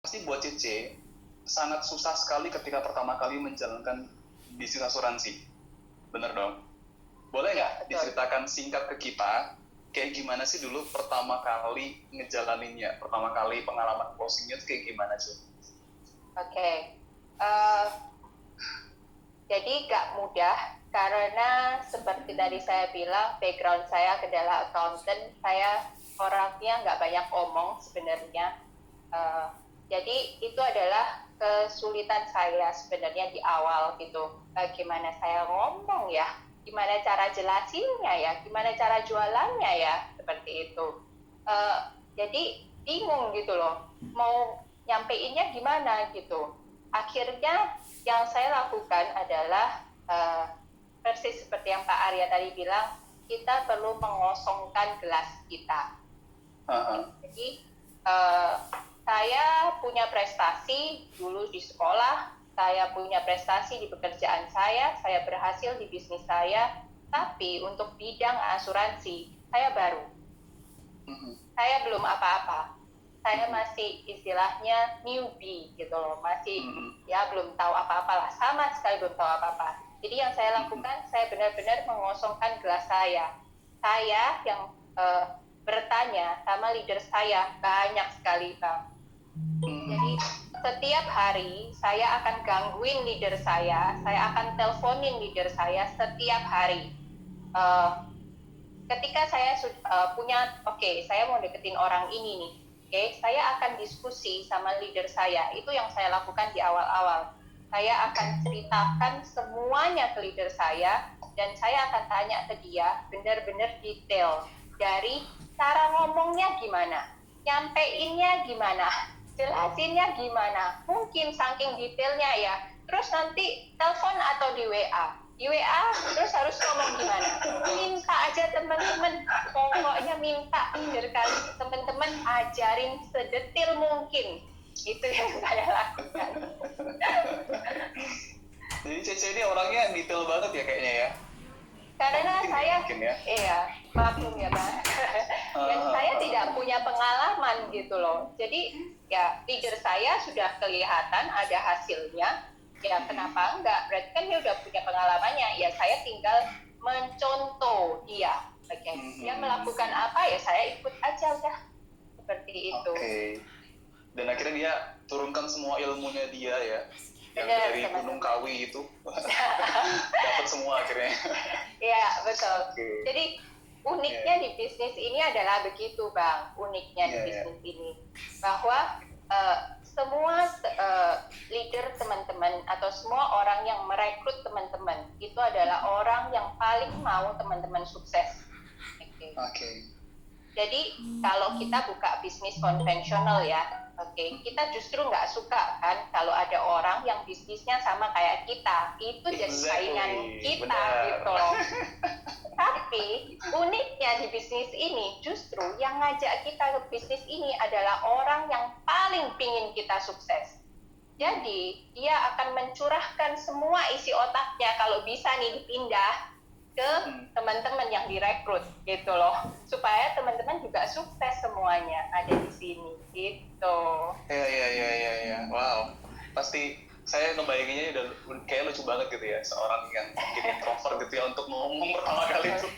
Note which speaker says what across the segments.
Speaker 1: pasti buat Cece sangat susah sekali ketika pertama kali menjalankan bisnis asuransi. Bener dong? Boleh nggak diceritakan singkat ke kita, kayak gimana sih dulu pertama kali ngejalaninnya, pertama kali pengalaman closingnya itu kayak gimana sih?
Speaker 2: Oke. Jadi gak mudah, karena seperti tadi saya bilang, background saya adalah accountant, saya orangnya nggak banyak omong sebenarnya. Jadi itu adalah kesulitan saya sebenarnya di awal gitu. Gimana saya ngomong ya, gimana cara jelasinnya ya, gimana cara jualannya ya, seperti itu. Jadi bingung gitu loh, mau nyampeinnya gimana gitu. Akhirnya yang saya lakukan adalah persis seperti yang Pak Arya tadi bilang, kita perlu mengosongkan gelas kita. Jadi saya punya prestasi dulu di sekolah, saya punya prestasi di pekerjaan saya berhasil di bisnis saya, tapi untuk bidang asuransi saya baru. Saya belum apa-apa. Saya masih istilahnya newbie gitu loh, masih ya belum tahu apa-apa lah, sama sekali belum tahu apa-apa. Jadi yang saya lakukan, saya benar-benar mengosongkan gelas saya. Saya yang bertanya sama leader saya banyak sekali, Bang. Jadi setiap hari saya akan gangguin leader saya akan teleponin leader saya setiap hari. Ketika saya punya, saya mau deketin orang ini nih, saya akan diskusi sama leader saya. Itu yang saya lakukan di awal-awal. Saya akan ceritakan semuanya ke leader saya, dan saya akan tanya ke dia benar-benar detail. Dari cara ngomongnya gimana, nyampeinnya gimana, jelasinnya gimana, mungkin saking detailnya ya. Terus nanti telepon atau di WA terus harus ngomong gimana, minta aja teman-teman, pokoknya minta kali teman-teman ajarin sedetil mungkin. Itu yang saya lakukan.
Speaker 1: Jadi Cece ini orangnya detail banget ya kayaknya ya.
Speaker 2: Karena saya
Speaker 1: ya.
Speaker 2: Iya, maklum ya Pak. Dan saya tidak punya pengalaman gitu loh. Jadi ya leader saya sudah kelihatan ada hasilnya, ya kenapa enggak? Berarti kan dia udah punya pengalamannya. Ya saya tinggal mencontoh dia. Dia melakukan apa ya saya ikut aja udah. Seperti itu.
Speaker 1: Dan akhirnya dia turunkan semua ilmunya dia ya. Yang dari Gunung Kawi itu dapat semua akhirnya.
Speaker 2: Iya betul. Jadi uniknya di bisnis ini adalah begitu Bang. Uniknya di bisnis ini bahwa semua leader teman-teman atau semua orang yang merekrut teman-teman itu adalah orang yang paling mau teman-teman sukses. Jadi kalau kita buka bisnis konvensional ya, kita justru nggak suka kan kalau ada orang yang bisnisnya sama kayak kita, itu jadi saingan kita gitu loh. Tapi uniknya di bisnis ini justru yang ngajak kita ke bisnis ini adalah orang yang paling pingin kita sukses. Jadi dia akan mencurahkan semua isi otaknya kalau bisa nih dipindah ke teman-teman yang direkrut gitu loh, supaya teman-teman juga sukses semuanya ada di sini gitu.
Speaker 1: Iya. Wow, pasti saya ngebayanginnya udah kayak lucu banget gitu ya, seorang yang mungkin introvert gitu ya untuk ngomong pertama kali itu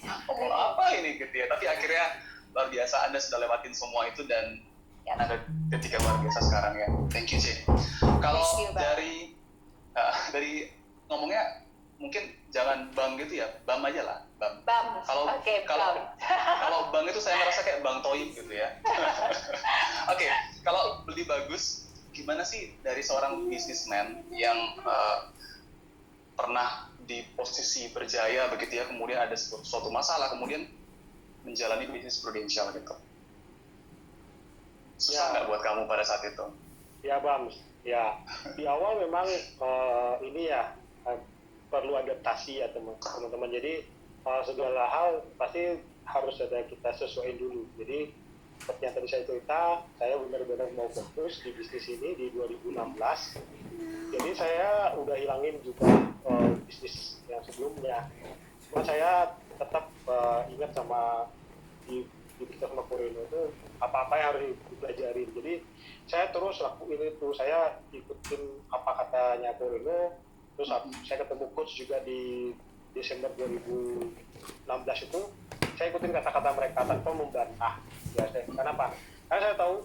Speaker 1: ngomong apa ini gitu ya, tapi akhirnya luar biasa Anda sudah lewatin semua itu dan Anda ketika luar biasa sekarang ya. Thank you Cik. Kalau dari ngomongnya mungkin jangan Bang gitu ya, Bam aja lah, Bam. Kalau Bang itu saya ngerasa kayak Bang Toib gitu ya. Kalau lebih bagus gimana sih dari seorang businessman yang pernah di posisi berjaya begitu ya, kemudian ada suatu masalah, kemudian menjalani bisnis prudensial gitu. Susah nggak buat kamu pada saat itu?
Speaker 3: Ya Bang, ya di awal memang ini ya perlu adaptasi ya teman-teman. Jadi segala hal pasti harus ada kita sesuaiin dulu. Jadi seperti yang tadi saya cerita, saya benar-benar mau fokus di bisnis ini di 2016. Jadi saya udah hilangin juga bisnis yang sebelumnya. Cuma saya tetap ingat sama di kita sama Corino itu apa-apa yang harus dipelajarin. Jadi saya terus lakuin itu, saya ikutin apa katanya Corino, terus saya ketemu coach juga di Desember 2016 itu, saya ikutin kata-kata mereka tanpa membantah. Ya, kenapa? Karena saya tahu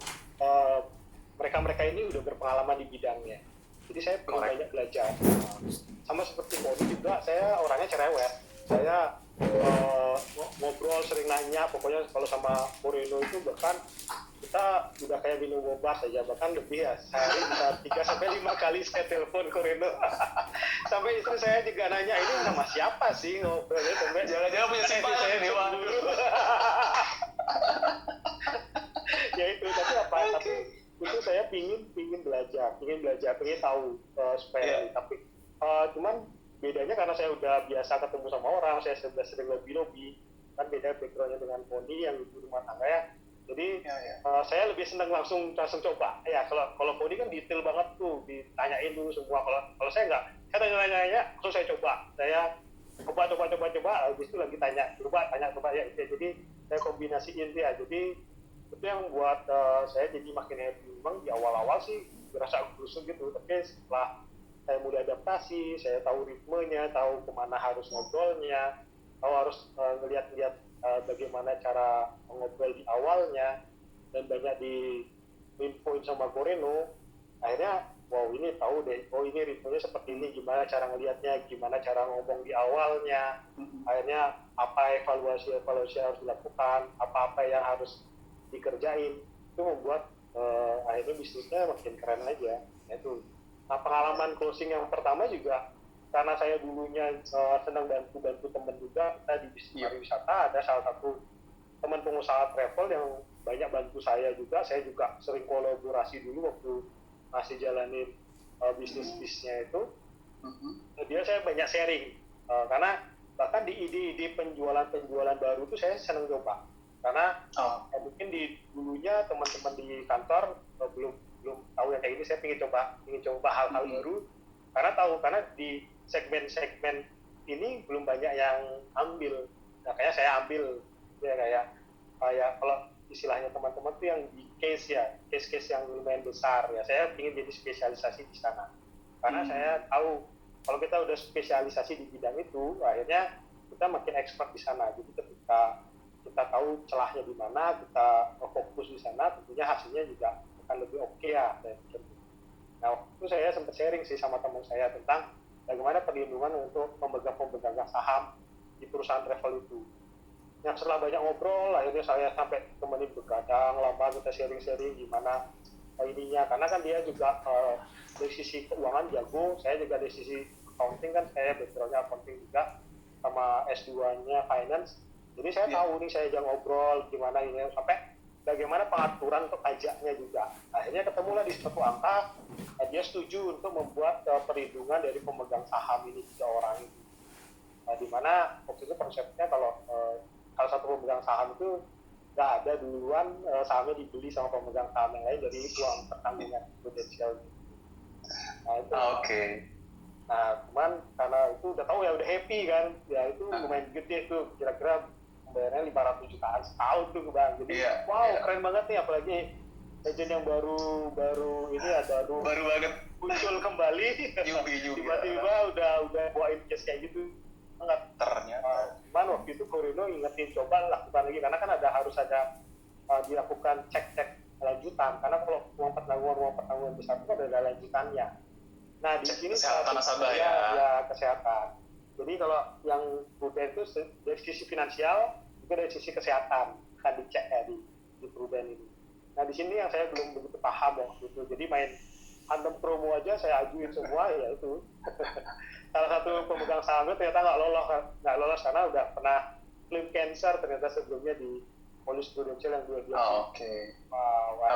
Speaker 3: mereka-mereka ini udah berpengalaman di bidangnya. Jadi saya perlu banyak belajar. Sama seperti Bodi juga, saya orangnya cerewet. Saya ngobrol, sering nanya, pokoknya kalau sama Moreno itu bahkan kita udah kayak minum obat aja, bahkan lebih ya, sehari bisa 3-5 kali saya telepon Moreno. Sampai istri saya juga nanya, ini sama siapa sih ngobrolnya, sampai
Speaker 1: jangan-jangan punya simpanan nih waduh.
Speaker 3: Ya itu, tapi apa? Tapi itu saya pingin belajar, pingin tahu supaya tapi cuman bedanya karena saya udah biasa ketemu sama orang, saya sudah sering lobby kan, beda backgroundnya dengan Poni yang ibu rumah tangga ya. Jadi saya lebih senang langsung coba ya. Kalau Poni kan detail banget tuh, ditanyain dulu semua. Kalau saya enggak, saya tanya langsung saya coba, coba, habis itu lagi tanya ya. Jadi saya kombinasiin dia. Jadi itu yang buat saya jadi makin happy. Memang di awal-awal sih berasa gusung gitu, tapi setelah saya mulai adaptasi, saya tahu ritmenya, tahu kemana harus ngobrolnya, tahu harus ngeliat-liat bagaimana cara ngobrol di awalnya, dan banyak di infoin sama Moreno. Akhirnya wow, ini tahu deh, oh ini ritmenya seperti ini, gimana cara ngelihatnya, gimana cara ngomong di awalnya. Akhirnya apa evaluasi harus dilakukan, apa yang harus dikerjain, itu membuat akhirnya bisnisnya makin keren aja. Itu. Nah, pengalaman closing yang pertama juga karena saya dulunya senang bantu teman juga, kita di bisnis pariwisata ada salah satu teman pengusaha travel yang banyak bantu saya juga sering kolaborasi dulu waktu masih jalanin bisnisnya itu. Dia saya banyak sharing karena bahkan di ide-ide penjualan baru itu saya senang coba. Karena mungkin di dulunya teman-teman di kantor belum tahu yang kayak ini, saya ingin coba hal-hal baru karena di segmen ini belum banyak yang ambil. Nah, kayak saya ambil ya, kayak kalau istilahnya teman-teman tuh yang di case yang lumayan besar ya, saya ingin jadi spesialisasi di sana karena saya tahu kalau kita udah spesialisasi di bidang itu akhirnya kita makin expert di sana. Jadi ketika kita tahu celahnya di mana, kita fokus di sana, tentunya hasilnya juga akan lebih oke ya. Nah, waktu itu saya sempat sharing sih sama teman saya tentang bagaimana perlindungan untuk pemegang saham di perusahaan travel itu. Yang setelah banyak ngobrol, akhirnya saya sampai temenin begadang lama, kita sharing gimana ininya, karena kan dia juga dari sisi keuangan jago, saya juga dari sisi accounting kan, saya backgroundnya accounting juga sama S2-nya finance. Jadi saya tahu nih, saya jangan ngobrol gimana ini, sampai bagaimana pengaturan untuk pajaknya juga. Akhirnya ketemulah di suatu angka, dia setuju untuk membuat perlindungan dari pemegang saham ini 3 orang itu. Di mana waktu itu konsepnya kalau salah satu pemegang saham itu nggak ada duluan sahamnya dibeli sama pemegang saham yang lain, jadi uang pertanggungan prudensial. Nah itu. Nah cuman karena itu udah tahu ya, udah happy kan, ya itu lumayan gede tuh, kira-kira bayarnya 500 jutaan setahun tuh Bang. Jadi keren banget nih, apalagi agent yang baru ini baru
Speaker 1: banget
Speaker 3: muncul kembali. Tiba-tiba udah bawain case kayak gitu. Enggak ternyata. Cuman waktu itu Corino ingetin coba lakukan lagi, karena kan harus ada dilakukan cek lanjutan, karena kalau uang pertanggungan besar itu ada lanjutannya. Nah di sini
Speaker 1: kesehatan nasabah ya
Speaker 3: kesehatan. Jadi kalau yang Prudent itu dari sisi finansial juga dari sisi kesehatan kan dicek ya di Prudent ini. Nah di sini yang saya belum begitu paham waktu itu. Jadi main antem promo aja saya ajuin semua, ya itu salah satu pemegang sahamnya ternyata nggak lolos karena udah pernah claim cancer ternyata sebelumnya di polis prudensial yang 2 bulan.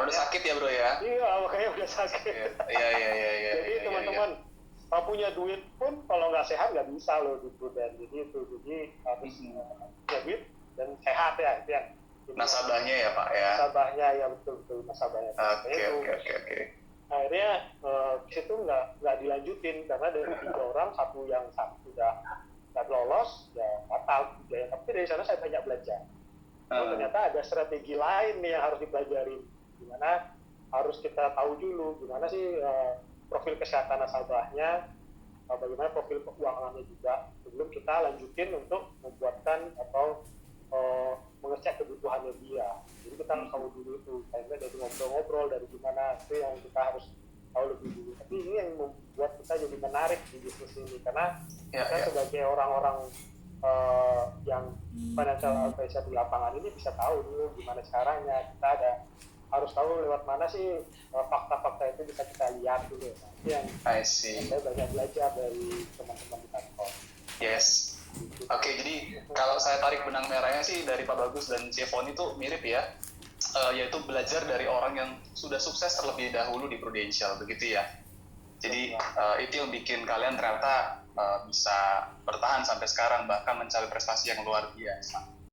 Speaker 1: Udah sakit ya bro ya?
Speaker 3: Iya, makanya udah sakit.
Speaker 1: Iya.
Speaker 3: Jadi teman-teman punya duit pun kalau nggak sehat nggak bisa loh di Prudent. Jadi harus punya duit dan sehat ya, itu yang
Speaker 1: nasabahnya ya Pak ya.
Speaker 3: Nasabahnya ya, betul nasabahnya.
Speaker 1: Oke.
Speaker 3: Akhirnya situ nggak dilanjutin karena dari 3 orang satu udah nggak lolos ya, batal. Tapi dari sana saya banyak belajar. oh ternyata ada strategi lain nih yang harus dipelajari, gimana harus kita tahu dulu gimana sih profil kesehatan nasabahnya, bagaimana profil keuangannya juga sebelum kita lanjutin untuk membuatkan atau mengecek kebutuhannya dia. Jadi kita harus tahu dulu itu, kayaknya dari ngobrol-ngobrol dari gimana itu yang kita harus tahu lebih dulu. Tapi ini yang membuat kita jadi menarik di bisnis ini, karena kita sebagai orang-orang yang financial advisor di lapangan ini bisa tahu dulu gimana caranya, kita harus tahu lewat mana sih fakta-fakta itu bisa kita lihat dulu. Nah, itu yang saya banyak belajar dari teman-teman di kantor.
Speaker 1: Yes. Oke, jadi kalau saya tarik benang merahnya sih dari Pak Bagus dan Cefoni itu mirip ya, yaitu belajar dari orang yang sudah sukses terlebih dahulu di Prudential, begitu ya. Jadi itu yang bikin kalian ternyata bisa bertahan sampai sekarang, bahkan mencapai prestasi yang luar biasa.